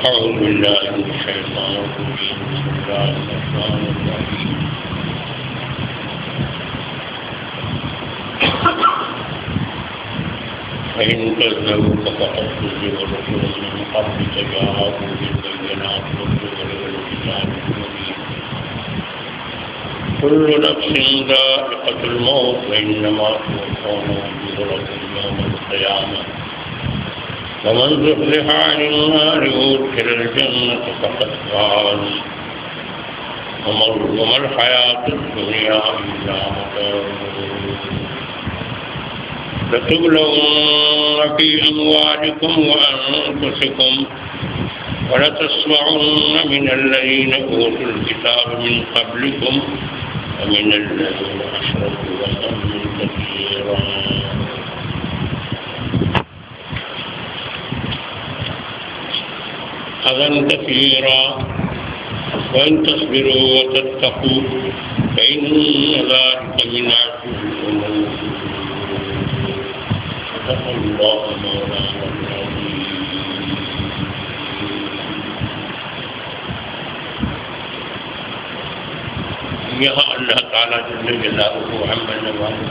أعوذ بالله من الشيطان الرجيم بسم الله الرحمن الرحيم فإن كذبوك فقد كذب رسل من قبلك جاءوا بالبينات والزبر والكتاب المبين كل نفس ذائقة الموت وإنما توفون أجوركم يوم القيامة ومن زحزح عن النار وادخل الجنة فقد فاز وما الحياة الدنيا إلا متاع لتبلون في أموالكم وأنفسكم ولتسمعن من الذين أوتوا الكتاب من قبلكم ومن الذين أشركوا أذى كثيرا وإن تصبروا وتتقوا فإن ذلك من عزم الأمور صدق الله مولانا العظيم. یہاں اللہ تعالیٰ جل جلالہ عما نوالہ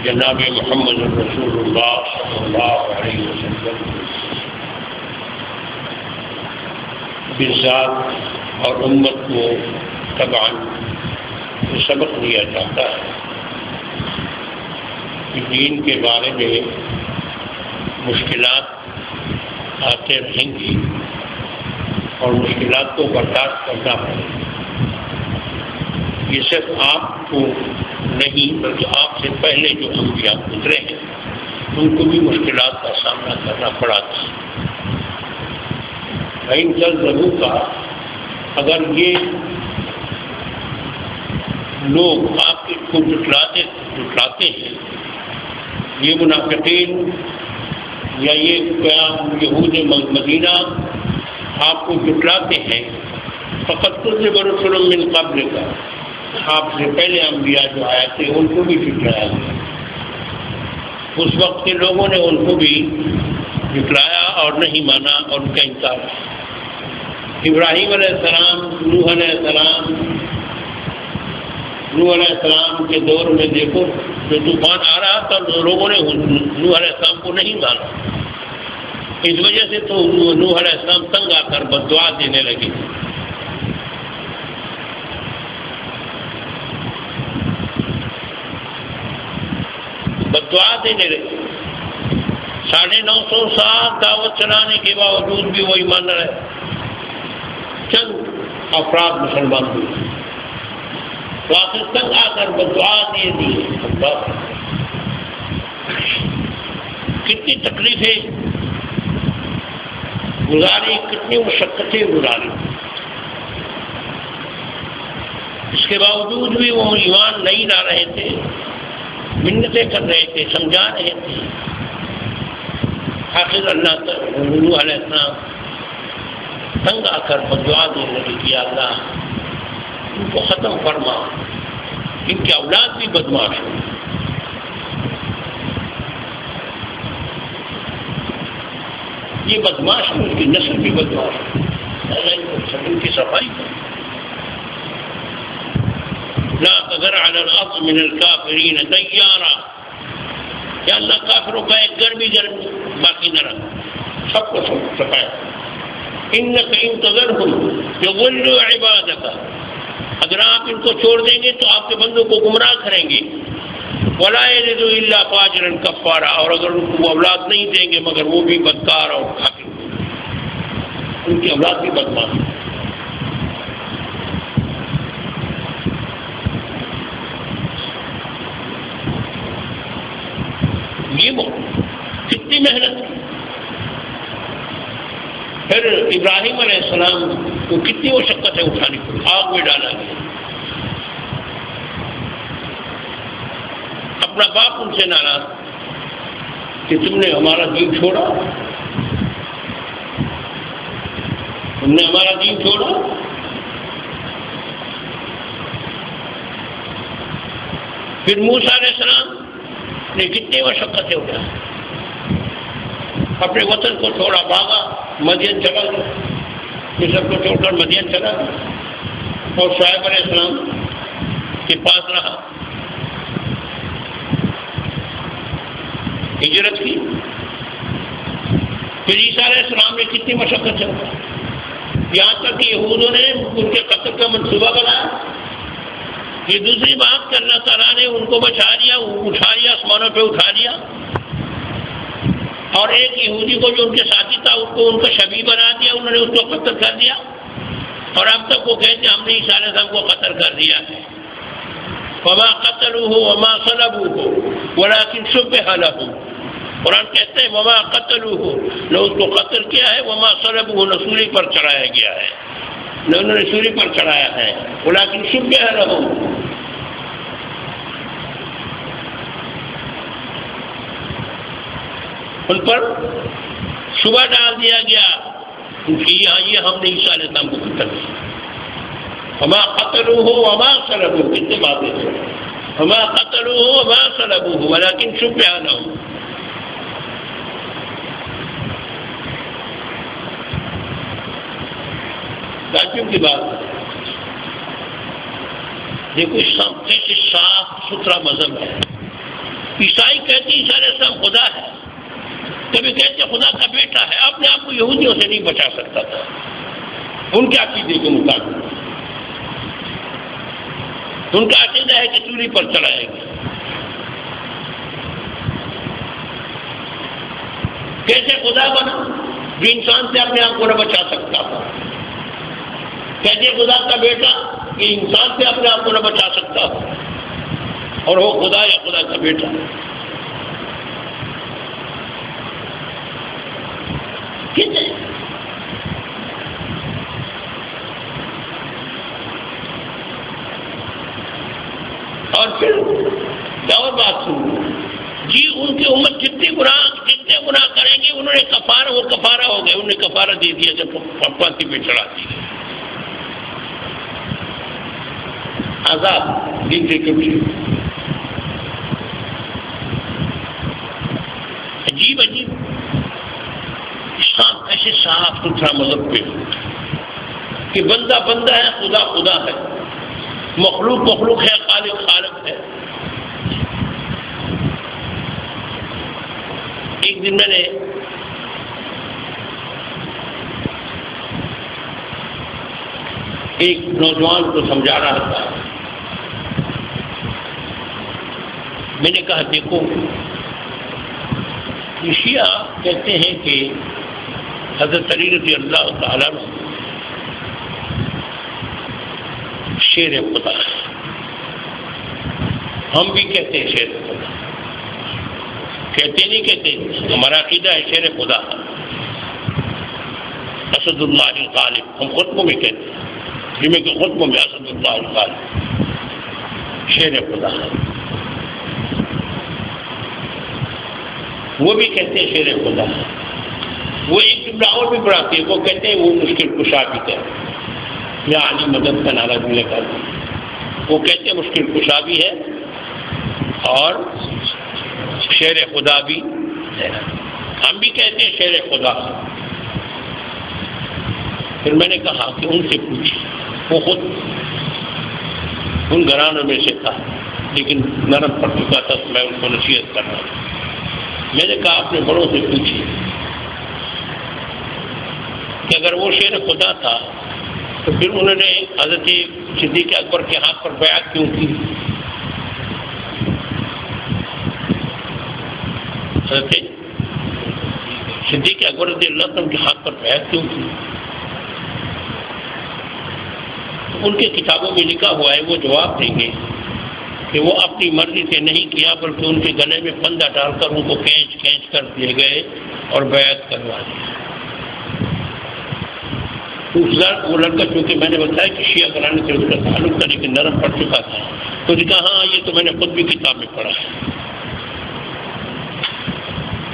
جناب محمد رسول اللہ صلی اللہ علیہ وسلم بالذات اور امت کو تبعاً یہ سبق دیا جاتا ہے کہ دین کے بارے میں مشکلات آتے رہیں گی اور مشکلات کو برداشت کرنا پڑے. یہ صرف آپ کو نہیں بلکہ آپ سے پہلے جو انبیاء گزرے ہیں ان کو بھی مشکلات کا سامنا کرنا پڑا تھا. ان کذبوا کا اگر یہ لوگ آپ کو جھٹلاتے ہیں، یہ منافقین یا یہ یہود مدینہ آپ کو جھٹلاتے ہیں، فقط کذب رسل من قبلک آپ سے پہلے انبیاء جو آئے تھے ان کو بھی جھٹلایا گیا. اس وقت کے لوگوں نے ان کو بھی جھٹلایا اور نہیں مانا اور ان کا انکار. ابراہیم علیہ السلام، نوح علیہ السلام کے دور میں دیکھو جو طوفان آ رہا تھا لوگوں نے نوح علیہ السلام کو نہیں مانا. اس وجہ سے تو نوح علیہ السلام تنگ آ کر بددعا دینے لگے. بددعا دینے لگے. 950 سال دعوت چلانے کے باوجود بھی وہ ایمان نہ رہے. چند افراد مسلمان ہوئے تو آخر تنگ آ کر بددعا دے دی. کتنی تکلیفیں گزاری، کتنی مشقتیں گزاری، اس کے باوجود بھی وہ ایمان نہیں لا رہے تھے، منتیں کر رہے تھے، سمجھا رہے تھے. آخر اللہ نوح علیہ السلام تنگ آ کر بددعا دینے لگے کہ اللہ ان کو ختم فرما، ان کی اولاد بھی بدماش ہو. یہ بدماش ہو، ان کی نسل بھی بدماش ہو. ان کی صفائی کر. لا تذر علی الارض من الکافرین دیارا، کہ اللہ کافروں کا ایک گھر بھی باقی نہ رکھ، سب کو صفائی. انک ان تذرہم یضلوا عبادک، اگر آپ ان کو چھوڑ دیں گے تو آپ کے بندوں کو گمراہ کریں گے. ولا یلدوا الا فاجرا کفارا، اور اگر ان کو وہ اولاد نہیں دیں گے مگر وہ بھی بدکار اور کافر، ان کی اولاد بھی بدماش. یہ کتنی محنت کی. پھر ابراہیم علیہ السلام کو کتنی مشقتیں اٹھانی پڑی، آگ میں ڈالا گیا. اپنا باپ ان سے ناراض کہ تم نے ہمارا دین چھوڑا، تم نے ہمارا دین چھوڑا. پھر موسیٰ علیہ السلام نے کتنی مشقتیں اٹھائی. اپنے وطن کو چھوڑا، بھاگا، مدین چلا گیا، مصر کو چھوڑ کر مدین چلا گیا اور شعیب علیہ السلام کے پاس رہا، ہجرت کی۔ پھر عیسیٰ علیہ السلام نے کتنی مشقت چلا، یہاں تک کہ یہودوں نے ان کے قتل کا منصوبہ بنایا۔ یہ دوسری بات کہ اللہ تعالیٰ نے ان کو بچا لیا، اٹھا لیا، آسمانوں پہ اٹھا لیا، اور ایک یہودی کو جو ان کے ساتھی تھا اس کو ان کا شبیہ بنا دیا، انہوں نے اس کو قتل کر دیا، اور اب تک وہ کہتے ہیں ہم نے عیسیٰ علیہ السلام کو قتل کر دیا ہے۔ وما قتلوه وما صلبوه ولكن شبه لهم، قرآن کہتے ہیں وما قتلوه، نہ اس کو قتل کیا ہے، وما صلبوه، نہ سولی پر چڑھایا گیا ہے، نہ انہوں نے سولی پر چڑھایا ہے، ولكن شبه لهم، ان پر شبہ ڈال دیا گیا کہ یہ ہم نے عیسیٰ علیہ السلام کو قتل کیا۔ وما قتلوه وما صلبوه، کتنے باتیں ہیں، وما قتلوه وما صلبوه ولكن شبه لهم۔ تعجب کی بات ہے، دیکھو اسلام کیسے صاف ستھرا مذہب ہے۔ عیسائی کہتے ہیں عیسیٰ علیہ السلام خدا ہے، کبھی کہتے خدا کا بیٹا ہے، اپنے آپ کو یہودیوں سے نہیں بچا سکتا تھا ان کے عقیدے کے مطابق۔ ان کا عقیدہ ہے کہ سولی پر چڑھائے گا، کیسے خدا بنا جو انسان سے اپنے آپ کو نہ بچا سکتا تھا، کیسے خدا کا بیٹا کہ انسان سے اپنے آپ کو نہ بچا سکتا تھا، اور وہ خدا یا خدا کا بیٹا۔ اور پھر اور بات سنو جی، ان کی امت جتنے گناہ کریں گے انہوں نے کفارہ، وہ کفارہ ہو گئے، انہوں نے کفارہ دے دیا جب پھانسی پہ چڑھا دی گئی، عذاب دن سے کبھی۔ عجیب عجیب اسلام ایسے صاف ستھرا مذہب پہ کہ بندہ بندہ ہے، خدا خدا ہے، مخلوق مخلوق ہے، خالق خالق ہے۔ ایک دن میں نے ایک نوجوان کو سمجھا رہا تھا، میں نے کہا دیکھو شیعہ کہتے ہیں کہ حضرت علی رضی اللہ تعالیٰ شیر خدا ہے، ہم بھی کہتے ہیں شیر خدا، کہتے نہیں کہتے، ہمارا عقیدہ ہے شیر خدا، اسد اللہ الغالب، ہم خطبوں میں کہتے ہیں، جمعے کے خطبوں میں اسد اللہ الغالب شیر خدا ہے، وہ بھی کہتے ہیں شیر خدا ہے۔ وہ ایک جملہ اور بھی بڑھاتے ہیں، وہ کہتے ہیں وہ مشکل کشا بھی ہے، یا علی مدد کا نعرہ بھی لگا، وہ کہتے ہیں مشکل کشا بھی ہے اور شیر خدا بھی ہے، ہم بھی کہتے ہیں شیر خدا۔ پھر میں نے کہا کہ ان سے پوچھیں، وہ خود ان گھرانوں میں سے تھا لیکن نرم پڑ چکا تھا، تو میں ان کو نصیحت کر رہا تھا۔ میں نے کہا اپنے بڑوں سے پوچھیے کہ اگر وہ شیر خدا تھا تو پھر انہوں نے حضرت صدیق اکبر کے ہاتھ پر بیعت کیوں کی؟ حضرت صدیق اکبر رضی اللہ عنہ کے ہاتھ پر بیعت کیوں کی؟ ان کے کتابوں میں لکھا ہوا ہے، وہ جواب دیں گے کہ وہ اپنی مرضی سے نہیں کیا بلکہ ان کے گلے میں پندہ ڈال کر ان کو کھینچ کر دیے گئے اور بیعت کروا دیا۔ وہ لڑکا چونکہ میں نے بتایا کہ شیعہ گھرانے سے اس کا تعلق تھا لیکن نرم پڑ چکا تھا، تو نے کہا ہاں یہ تو میں نے خود بھی کتاب میں پڑھا ہے۔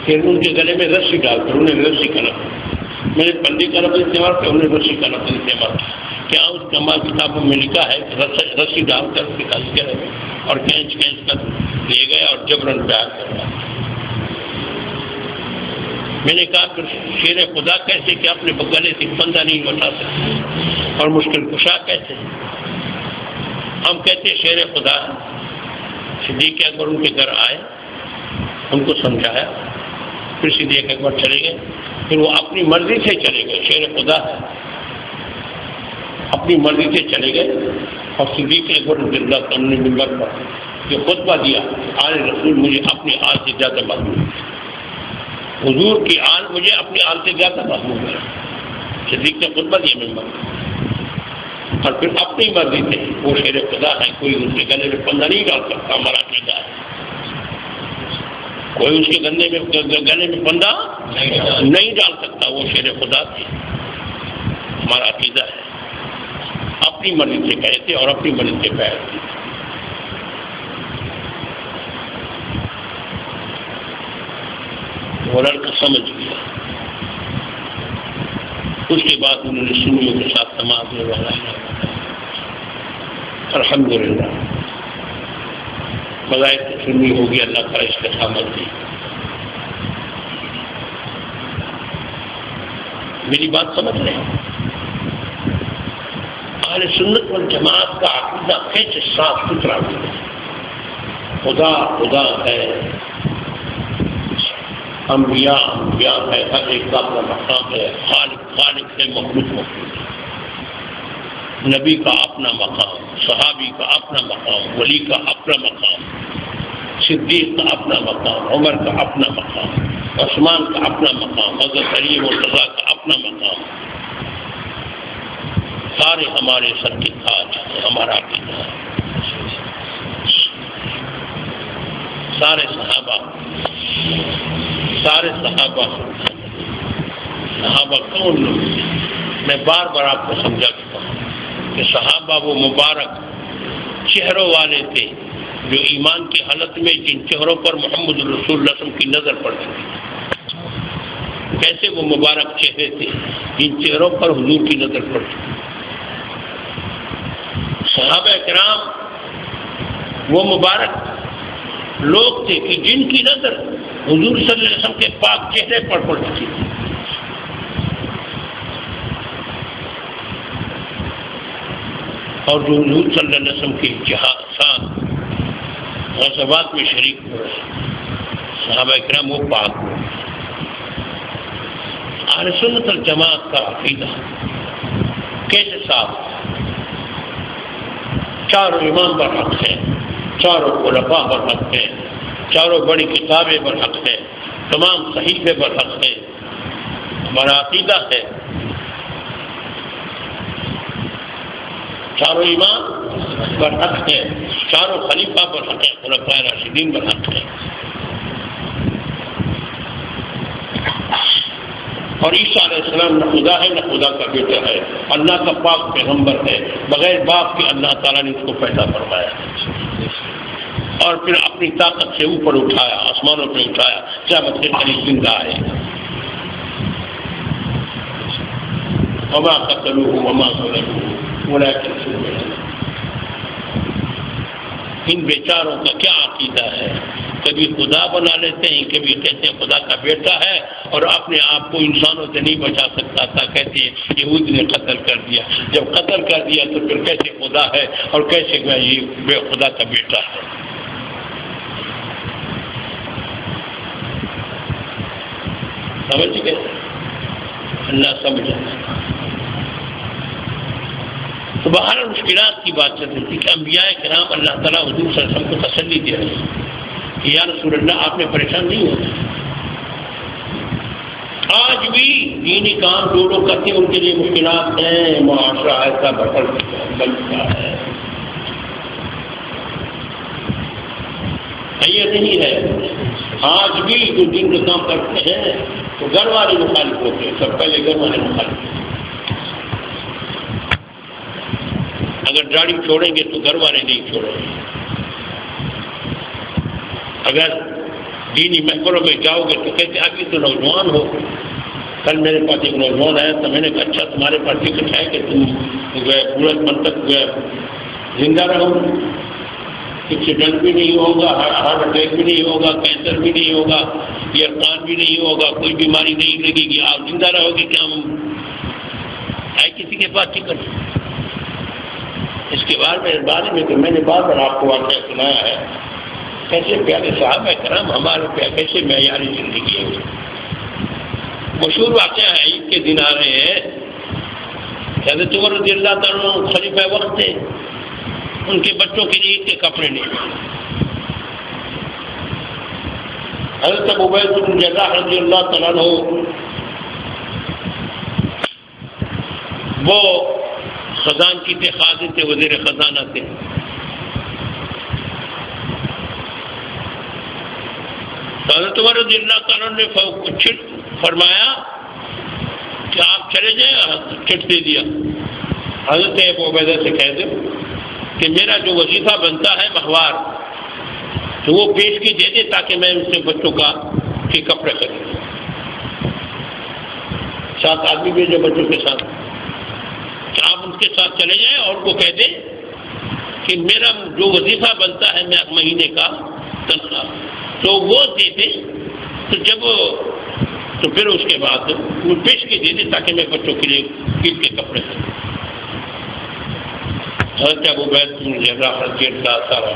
پھر ان کے گلے میں رسی ڈال کر انہیں رسی کا لفظ، میں نے پندے کا لفظ استعمال کیا، انہیں رسی کا لفظ استعمال کیا۔ کیا اس جمع کتابوں میں لکھا ہے کہ رسی ڈال کر نکال کے رہے اور کھینچ کر لے گئے اور جبرن بیعت کروا۔ میں نے کہا پھر شیر خدا کیسے کہ اپنے گلے سے پندہ نہیں بتا سکتے، اور مشکل کشا کیسے؟ ہم کہتے شیر خدا ہے۔ صدیق اکبر ان کے گھر آئے، ان کو سمجھایا، پھر صدیق اکبر چلے گئے، پھر وہ اپنی مرضی سے چلے گئے، شیر خدا ہے، اپنی مرضی سے چلے گئے۔ اور صدیق اکبر رضی اللہ عنہ نے منبر پر یہ خطبہ دیا، آل رسول مجھے اپنی آل سے زیادہ معلوم ہے، حضور کی آل مجھے اپنی آل سے زیادہ معلوم ہے۔ صدیق نے خطبہ دیا منبر پر، اور پھر اپنی مرضی سے وہ شیر خدا ہے، کوئی ان کے گلے میں پندہ نہیں ڈال سکتا، ہمارا عقیدہ ہے، کوئی اس کے گلے میں پندہ نہیں ڈال سکتا، وہ شیر خدا تھے، ہمارا عقیدہ ہے۔ اپنی مرضی سے کہے تھے اور اپنی مرضی سے پیر تھے۔ وہ لڑکا سمجھ گیا، اس کے بعد انہوں نے سنیوں کے ساتھ تمام لگایا، الحمدللہ بغیر سنی ہوگی، اللہ کا استقامت دی۔ میری بات سمجھ رہے ہیں؟ اہل سنت والجماعت کا عقیدہ کیسے صاف ستھرا ہے، خدا خدا ہے، انبیاء انبیاء ہے، ہر ایک کا اپنا مقام ہے، خالق خالق ہے، مخلوق مخلوق ہے، نبی کا اپنا مقام، صحابی کا اپنا مقام، ولی کا اپنا مقام، صدیق کا اپنا مقام، عمر کا اپنا مقام، عثمان کا اپنا مقام، حضرت علی مرتضیٰ کا اپنا مقام، سارے ہمارے سر کے تاج ہیں، ہمارا عقیدہ ہے۔ سارے صحابہ کون لوگ تھے؟ میں بار بار آپ کو سمجھا چکا ہوں کہ صحابہ وہ مبارک چہروں والے تھے جو ایمان کی حالت میں جن چہروں پر محمد رسول اللہ صلی اللہ علیہ وسلم کی نظر پڑتی تھی۔ کیسے وہ مبارک چہرے تھے جن چہروں پر حضور کی نظر پڑتی تھی؟ صحابہ کرام وہ مبارک لوگ تھے کہ جن کی نظر حضور صلی اللہ علیہ وسلم کے پاک چہرے پر پڑتی تھی، اور جو حضور صلی اللہ علیہ وسلم کے جہاد غزوات میں شریک ہو رہے صحابہ کرام وہ پاک ہو۔ اہل سنت والجماعت کا عقیدہ کیسے صاف؟ چاروں امام پر حق ہے، چاروں خلفاء پر حق ہے، چاروں بڑی کتابیں پر حق ہے، تمام صحیفے پر حق ہے، ہمارا عقیدہ ہے۔ چاروں امام پر حق ہے، چاروں خلیفہ پر حق ہے، خلفاء راشدین پر حق ہے، اور عیسیٰ علیہ السلام نہ خدا ہے نہ خدا کا بیٹا ہے، اللہ کا پاک پیغمبر ہے، بغیر باپ کے اللہ تعالیٰ نے اس کو پیدا فرمایا اور پھر اپنی طاقت سے اوپر اٹھایا، آسمانوں پہ اٹھایا، قیامت کے قریب زندہ ہے۔ وما قتلوه وما صلبوه ولكن شبه۔ ان بیچاروں کا کیا عقیدہ ہے؟ کبھی خدا بنا لیتے ہیں، کبھی کہتے ہیں خدا کا بیٹا ہے، اور اپنے آپ کو انسانوں سے نہیں بچا سکتا تھا، کہتے ہیں یہود نے قتل کر دیا۔ جب قتل کر دیا تو پھر کیسے خدا ہے اور کیسے یہ بے خدا کا بیٹا ہے؟ سمجھ گئے؟ اللہ سمجھا۔ تو بہرحال مشکلات کی بات چل رہی تھی کہ انبیاء کرام اللہ تعالیٰ حضور صلی اللہ علیہ وسلم کو تسلی دے رہے ہیں کہ یا رسول اللہ آپ نے پریشان نہیں ہونا۔ آج بھی دینی کام جو لوگ کرتے ہیں ان کے لیے مشکلات ہیں، معاشرہ ایسا بن چکا ہے، یہ نہیں ہے۔ آج بھی جو دین کا کام کرتے ہیں تو گھر والے مخالف ہوتے ہیں، سب پہلے گھر والے مخالف ہوتے ہیں۔ اگر داڑھی چھوڑیں گے تو گھر والے نہیں چھوڑیں گے، اگر دینی محفلوں میں جاؤ گے تو کہتے ابھی تو نوجوان ہو۔ کل میرے پاس ایک نوجوان آیا تو میں نے کہا اچھا تمہارے پاس ٹکٹ ہے کہ تم پورا من تک زندہ رہو؟ ایکسیڈنٹ بھی نہیں ہوگا، ہارٹ اٹیک بھی نہیں ہوگا، کینسر بھی نہیں ہوگا، یرقان بھی نہیں ہوگا، کوئی بیماری نہیں لگے گی، آپ زندہ رہو گے، کیا ہے کسی کے پاس ٹکٹ؟ اس کے بارے میں تو میں نے بار بار آپ کو واقعہ سنایا ہے، کیسے پیارے صحابہ کرام ہمارے کیسے معیاری زندگی ہے۔ مشہور واقعہ ہے، عید کے دن آ رہے ہیں، حضرت عمر رضی اللہ تعالیٰ خلیفہ وقت تھے، ان کے بچوں کے عید کے کپڑے نہیں، حضرت ابو عبیدہ بن جراح رضی اللہ تعالیٰ عنہ وہ خزانچی تھے، خازن تھے، وزیر خزانہ تھے۔ حضرت عمر رضی اللہ تعالیٰ نے چٹ فرمایا کہ آپ چلے جائیں، چٹ دے دیا، حضرت ابو عبیدہ سے کہہ دو کہ میرا جو وظیفہ بنتا ہے ماہوار، تو وہ پیش کی دے دے تاکہ میں ان سے بچوں کے کپڑے خریدوں۔ 7 آدمی بھیجے بچوں کے ساتھ، آپ ان کے ساتھ چلے جائیں اور کو کہہ دیں کہ میرا جو وظیفہ بنتا ہے میں مہینے کا تنخواہ تو وہ دے دیں، تو پھر اس کے بعد وہ پیش کی دے دیں تاکہ میں بچوں کے لیے عید کے کپڑے خریدوں۔ حضرت ابو عبیدہ بن جراح رضی اللہ تعالیٰ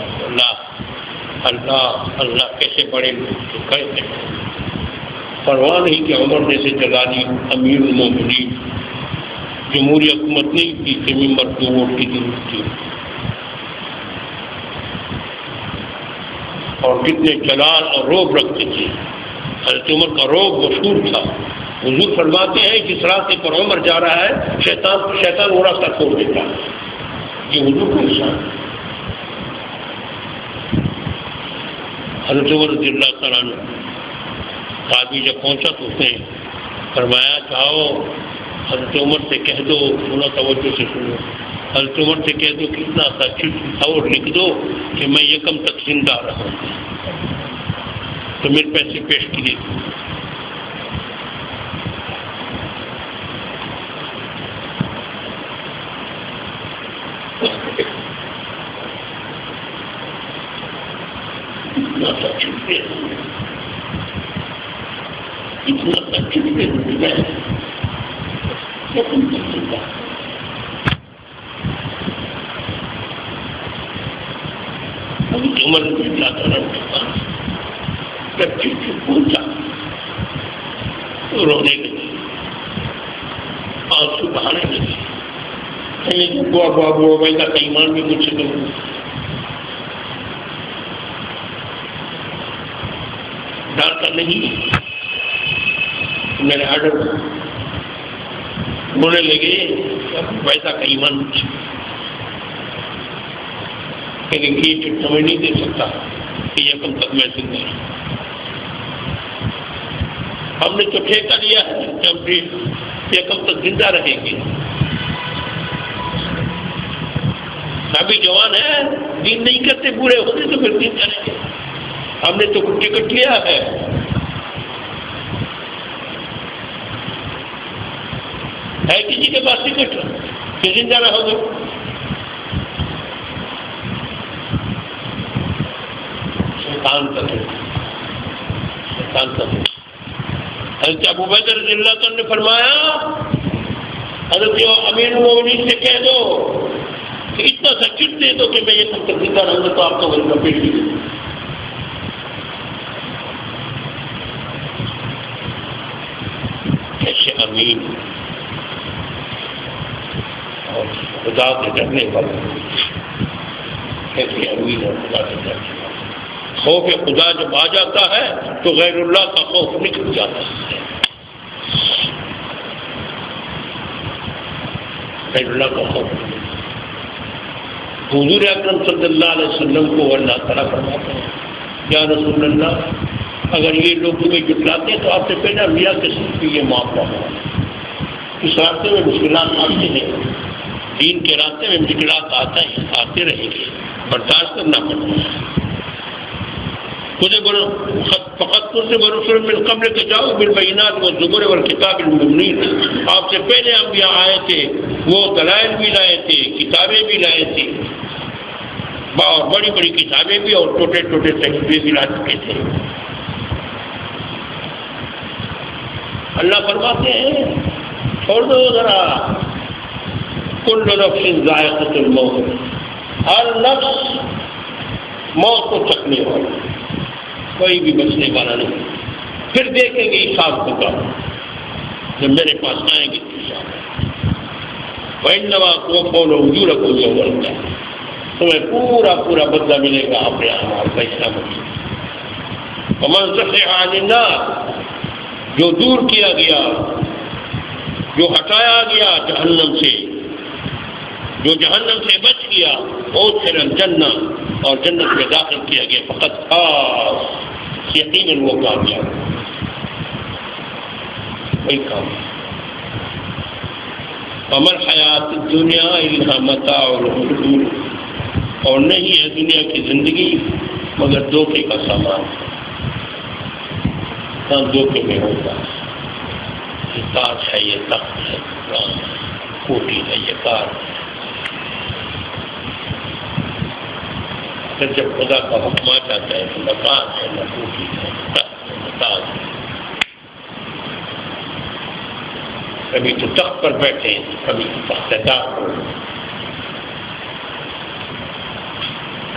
اللہ کیسے بڑے لوگ کہتے ہیں، پرواہ نہیں کہ عمر جیسے جلالی امیر المومنین جمہوری حکومت نہیں کی کہ ممبر کو ووٹ کی ضرورت تھی، اور کتنے جلال اور روب رکھتے تھے۔ حضرت عمر کا روب مشہور تھا، حضور فرماتے ہیں جس راستے پر عمر جا رہا ہے شیطان وہ راستہ چھوڑ دیتا ہے، یہ حضور کا نشان۔ حضرت عمر رضی اللہ تعالیٰ عنہ آدمی جب پہنچا تو اس نے فرمایا جاؤ حضرت عمر سے کہہ دو، سنو توجہ سے سنو، حضرت عمر سے کہہ دو کہ اتنا سا چٹ اور لکھ دو کہ میں یکم تک زندہ رہوں، تو میرے پیسے پیش کیے۔ اتنا سا چٹ دے دوں، اتنا سا چٹ دے دوں میں یکم تک زندہ۔ عمر رضی اللہ تعالیٰ کے پاس جب چٹھی پہنچا تو رونے لگے، آنسو بہانے لگے، کہیں ابو عبیدہ کا ایمان بھی مجھ سے کم، ڈالتا نہیں، میرے آرڈر رونے لگے، ابو عبیدہ کا ایمان مجھ سے، لیکن یہ چٹ سمجھ نہیں دے سکتا کہ یکم تک میں زندہ رہوں۔ ہم نے تو ٹھیکہ لیا ہے کہ ہم یکم تک زندہ رہیں گے، ابھی جوان ہے، دین نہیں کرتے، بوڑھے ہوتے تو پھر دین کریں گے، ہم نے تو ٹکٹ لیا ہے۔ ہے کسی کے پاس ٹکٹ کہ زندہ رہو گے؟ شیطان کا حضرت ابو عبیدہ رضی اللہ تعالیٰ نے فرمایا حضرت امیر المومنین سے کہہ دو کہ اتنا سا چٹ دے دو کہ میں یہ تک زندہ رہوں گا، تو آپ کو وظیفہ پیش کی دوں۔ کیسے امین اور خدا سے ڈرنے والے، کیسے امین اور خدا سے ڈرنے والے۔ خوف خدا جب آ جاتا ہے تو غیر اللہ کا خوف نکل جاتا ہے، غیر اللہ کا خوف۔ حضور اکرم صلی اللہ علیہ وسلم کو اللہ تعالیٰ فرماتے ہیں یا رسول اللہ اگر یہ لوگ تمہیں جٹلاتے ہیں تو آپ سے پہلے انبیاء کے ساتھ بھی یہ معاملہ ہو، اس راستے میں مشکلات آتے ہیں، دین کے راستے میں مشکلات آتے رہیں گے، برداشت کرنا پڑتا ہے۔ فقط ترسل رسل من قبل کہ جاؤ بالبینات والزبر والکتاب المبین، آپ سے پہلے انبیاء آئے تھے، وہ دلائل بھی لائے تھے، کتابیں بھی لائے تھے، اور بڑی بڑی کتابیں بھی اور چھوٹے چھوٹے تحریریں بھی لا چکے تھے. اللہ فرماتے ہیں چھوڑ دو ذرا، کل نفس ذائقۃ الموت، ہر نفس موت کو چکھنے والا، کوئی بھی بچنے والا نہیں. پھر دیکھیں گے حساب ہوگا جب میرے پاس آئیں گے حساب. وَإِنَّمَا تُوَفَّوْنَ أُجُورَكُمْ يَوْمَ الْقِيَامَةِ، تمہیں پورا پورا بدلہ ملے گا اپنے اعمال کا حصہ ملے. وَمَنْ زُحْزِحَ عَنِ النَّارِ، جو دور کیا گیا، جو ہٹایا گیا جہنم سے، جو جہنم سے بچ گیا، وَأُدْخِلَ الْجَنَّةَ، اور جنت میں داخل کیا گیا، فقط فاز، یقیناً وہ کامیاب، وہی کامیاب. وَمَا الْحَيَاةُ الدُّنْيَا إِلَّا مَتَاعُ الْغُرُورِ، اور نہیں ہے دنیا کی زندگی مگر دھوکے کا سامان. دھوکے میں ہوگا. یہ تاج ہے، یہ تخت ہے، کوٹھی ہے، یہ کار ہے. پھر جب خدا کا حکم آ جاتا ہے تو مکان ہے، نہ کوٹھی ہے، نہ تخت ہے، نہ تاج ہے. کبھی تو تخت پر بیٹھے، کبھی تو تخت دار ہو،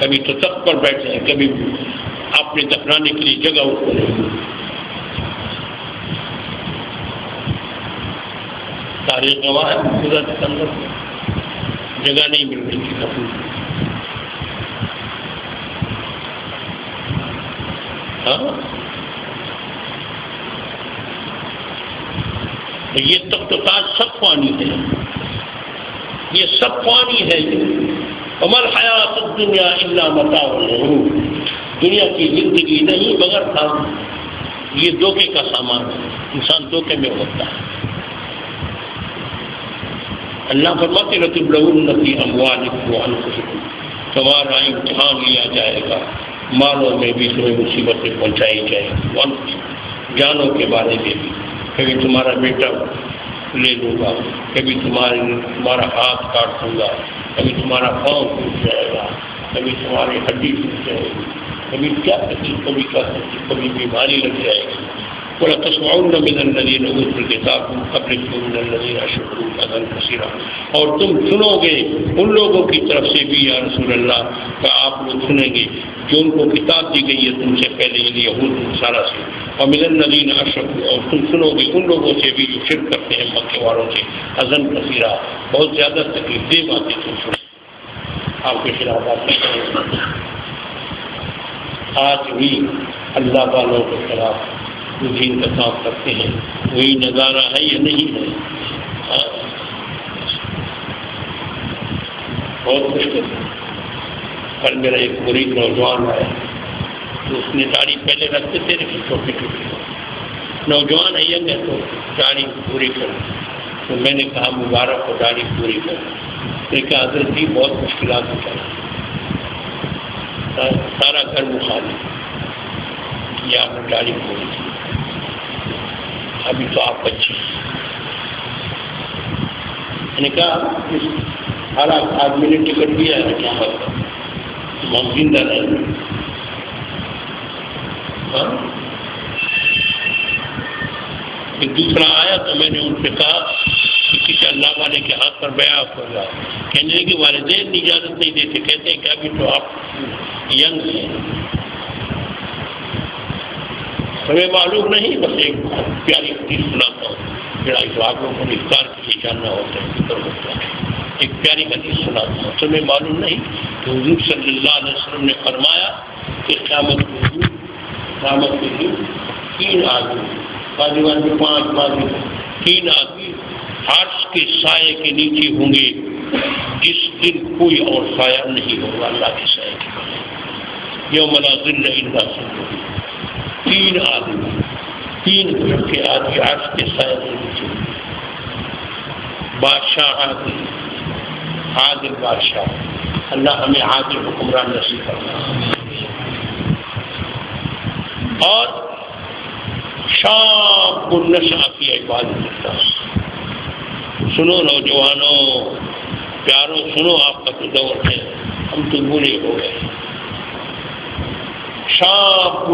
کبھی تو تخت پر بیٹھے، کبھی اپنے دفنانے کے لیے جگہ کو نہیں. تاریخ گواہ ہے خدا کے اندر جگہ نہیں مل رہی تھی دفن. ہاں، یہ تخت و تاج سب فانی ہے، یہ سب فانی ہے. وَمَا الْحَيَاةُ الدُّنْيَا إِلَّا مَتَاعُ الْغُرُورِ، دنیا کی زندگی نہیں مگر تھا یہ دھوکے کا سامان ہے. انسان دھوکے میں ہوتا ہے. اللہ فرماتے لَتُبْلَوُنَّ فِي أَمْوَالِكُمْ وَأَنفُسِكُمْ، تمہارا امتحان لیا جائے گا، مالوں میں بھی تمہیں مصیبتیں پہنچائی جائیں گی، جانوں کے بارے میں بھی. کبھی تمہارا بیٹا لے لوں گا، کبھی تمہارا ہاتھ کاٹ دوں گا، کبھی تمہارا پاؤں ٹوٹ جائے گا، کبھی تمہاری ہڈی ٹوٹ جائے گی، کبھی کیا تکلیف، کبھی کیا تکلیف، کبھی بیماری لگ جائے گی. وَلَتَسْمَعُنَّ مِنَ الَّذِينَ أُوتُوا الْكِتَابَ مِن قَبْلِكُمْ وَمِنَ الَّذِينَ أَشْرَكُوا أَذًى كَثِيرًا، اور تم سنو گے ان لوگوں کی طرف سے بھی یا رسول اللہ کہ آپ لوگ سنیں گے جو ان کو کتاب دی گئی ہے تم سے پہلے، یعنی یہود نصارہ سے. وَمِنَ الَّذِينَ أَشْرَكُوا، اور تم سنو گے ان لوگوں سے بھی جو شرک کرتے ہیں مکے والوں سے، أَذًى كَثِيرًا، بہت زیادہ تکلیف دہ باتیں تم سنو. آپ کے خلاف بات آج بھی اللہ والوں کے خلاف دین کا کام کرتے ہیں. وہی نظارہ ہے یا نہیں ہے؟ بہت مشکل ہے. کل میرا ایک مرید نوجوان آیا تو اس نے داڑھی پہلے رکھتے تھے لیکن چھوٹی چھوٹی، نوجوان ہے ینگ ہے تو داڑھی پوری کرو. تو میں نے کہا مبارک ہو، داڑھی پوری کرو. لیکن حضرت جی بہت مشکلات ہوتا ہے، سارا گھر مخالف یہ آپ نے داڑھی پوری کی، ابھی تو آپ بچے. میں نے کہا ہر آدمی نے ٹکٹ دیا ہے کیا ہم زندہ رہیں گے. ایک دوسرا آیا تو میں نے ان سے کہا کہ کسی اللہ والے کے ہاتھ پر بیعت ہوگا. کہنے لگے والدین اجازت نہیں دیتے، کہتے ہیں کہ ابھی تو آپ ینگ ہیں. ہمیں معلوم نہیں، بس ایک پیاری حدیث سناتا ہوں، لڑائی تو آپ لوگوں کو افطار کے لیے جاننا ہوتا ہے، فکر ہوتا ہے. ایک پیاری حدیث سناتا ہوں. تمہیں معلوم نہیں کہ حضور صلی اللہ علیہ وسلم نے فرمایا کہ قیامت کے دن تین آدمی، باجوان میں 5 آدمی، 3 آدمی عرش کے سائے کے نیچے ہوں گے جس دن کوئی اور سایہ نہیں ہوگا اللہ کے سائے کے بغیر. یوم لا ظل الا ظلہ. 3 آدمی، 3 بزرگ کے آدمی عرش کے سائے کے نیچے. بادشاہ عادل بادشاہ، اللہ ہمیں عادل حکمران نصیب فرمائے. اور شاب النشأ فی عبادت اللہ. سنو نوجوانوں، پیاروں، سنو آپ کا تو دور ہے. ہم تو بوڑھے ہو گئے. شاب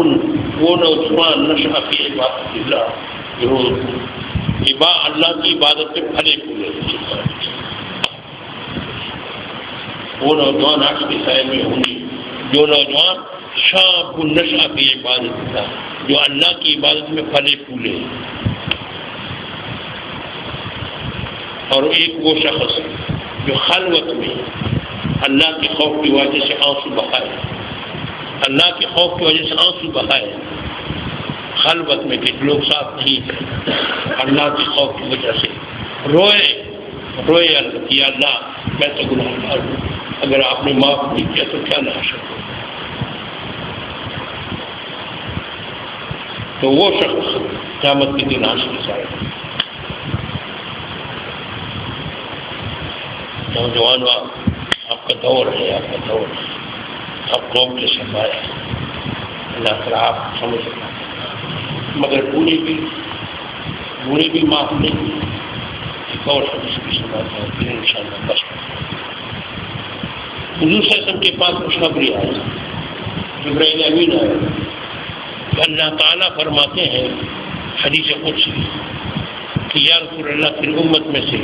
وہ نوجوان نشأ فی عبادت اللہ، جو اللہ کی عبادت میں پھلے پھولے. وہ نوجوان عرش کے سائے میں ہوں گے جو نوجوان شاب نشأ فی عبادت اللہ، جو اللہ کی عبادت میں پھلے پھولے. اور ایک وہ شخص جو خلوت میں اللہ کے خوف کی وجہ سے آنسو بہائے، اللہ کے خوف کی وجہ سے آنسو بہائے خلوت میں، کہ لوگ ساتھ نہیں تھے، اللہ کے خوف کی وجہ سے روئے کہ اللہ میں تو گنہگار ہوں، اگر آپ نے معاف نہیں کیا تو کیا ناشر ہو. تو وہ شخص قیامت کے دن عرش کے سائے. نوجوان آپ کا دور ہے، آپ کا دور ہے، آپ قوم کے سرمایہ، اللہ تعالیٰ آپ سمجھ سکتے، مگر بوڑھے بھی معاف نہیں. ایک اور حدیث کی سناتا ہوں پھر انشاءاللہ بس. حضور صلی اللہ علیہ وسلم کے پاس خوشخبری آئی، جبرائیل امین آئے کہ اللہ تعالیٰ فرماتے ہیں حدیث قدسی کہ یا رسول اللہ پھر امت میں سے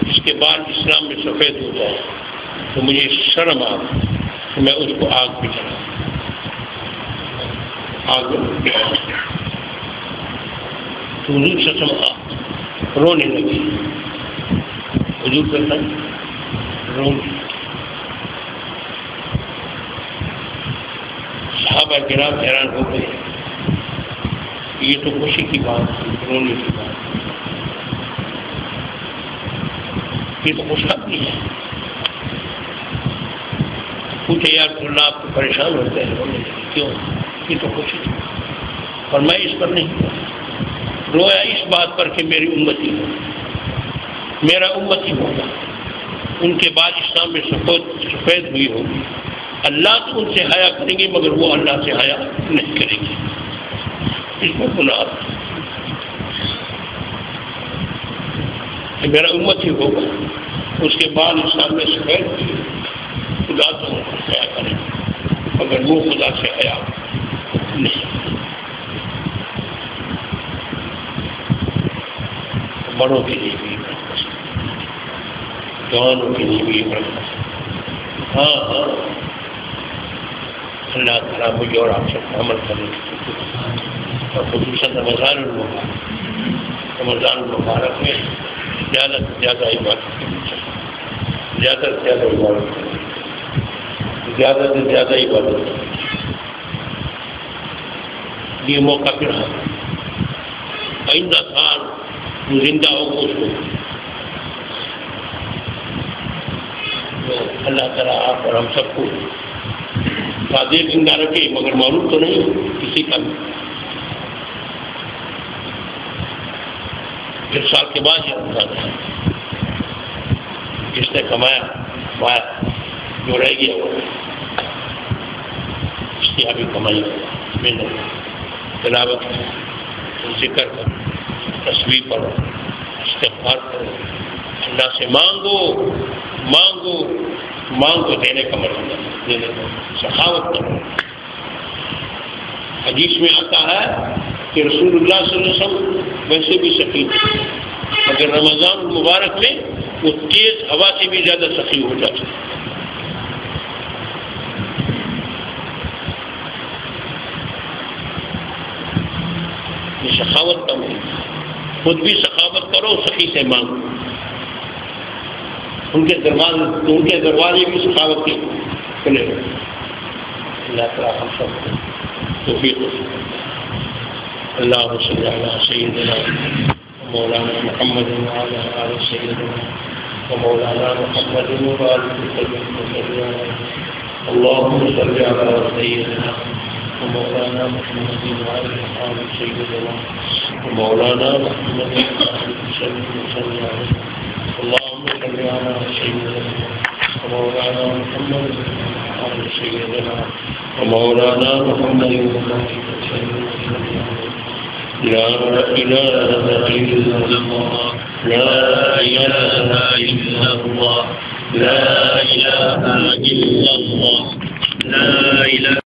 اس کے بعد اسلام میں سفید ہو جائے تو مجھے شرم آ کہ میں اس کو آگ پہ چڑھاؤں. آگ تو حضور صلی اللہ علیہ وسلم رونے لگے. حضور صلی اللہ علیہ وسلم رونے. صحابہ کرام حیران ہو گئے، یہ تو خوشی کی بات ہے، رونے کی بات، یہ تو خوشخبری ہے. پوچھے یا رسول اللہ آپ کو پریشان ہوتے ہیں رونے لگے، کیوں؟ یہ تو خوشی تھی. اور میں اس پر نہیں رویا، اس بات پر کہ میری امتی ہو، میرا امتی ہوگا، ان کے بعد اسلام میں سفید ہوئی ہوگی. اللہ تو ان سے حیا کریں گے مگر وہ اللہ سے حیا نہیں کریں گے، اس میں گناہ کہ میرا امتی ہوگا. اس کے بعد اسلام میں سفید ہوئی، خدا تو ان کو حیا کریں مگر وہ خدا سے حیا نہیں. بڑوں کے لیے بھی جوانوں کے لیے بھی ہاں اللہ تعالیٰ مجھے اور آپ سب کو عمل کرنے کی، اور خصوصاً رمضان المبارک میں زیادہ سے زیادہ عبادت کرنی چاہیے، زیادہ سے زیادہ عبادت کرنی چاہیے، زیادہ سے زیادہ عبادت کرنی چاہیے. یہ موقع پھر آئندہ سال زندہ ہوگا اس کو تو اللہ تعالیٰ آپ اور ہم سب کو صادق زندہ رکھے، مگر معلوم تو نہیں کسی کا بھی. پھر سال کے بعد یہ رمضان ہے، جس نے کمایا جو رہ گیا وہ اس کی ابھی کمائی محنت تلاوت ذکر کرو، تصویر پڑھو، استغفار کرو، اللہ سے مانگو دینے کا مطلب دینے کا سخاوت کرو. حدیث میں آتا ہے کہ رسول اللہ صلی اللہ علیہ وسلم ویسے بھی سخی تھے مگر رمضان المبارک میں وہ تیز ہوا سے بھی زیادہ سخی ہو جاتے. یہ سخاوت کا مطلب، خود بھی سخاوت کرو، سخی سے مانگو. ان کے دروازے بھی سخاوت کے کھلے ہو. اللہ تعالیٰ ہم سب کو توفیق دے. اللہم صلی علی سیدنا مولانا محمد وعلی آل سیدنا ومولانا محمد وبارک وسلم. اللہم صلی علی سیدنا ومولانا محمد وعلی آل سیدنا ومولانا محمد وسلم. اللهم صل على سيدنا ومولانا محمد وعلى سيدنا ومولانا محمد لا إله إلا الله لا إله إلا الله لا إله إلا الله لا إله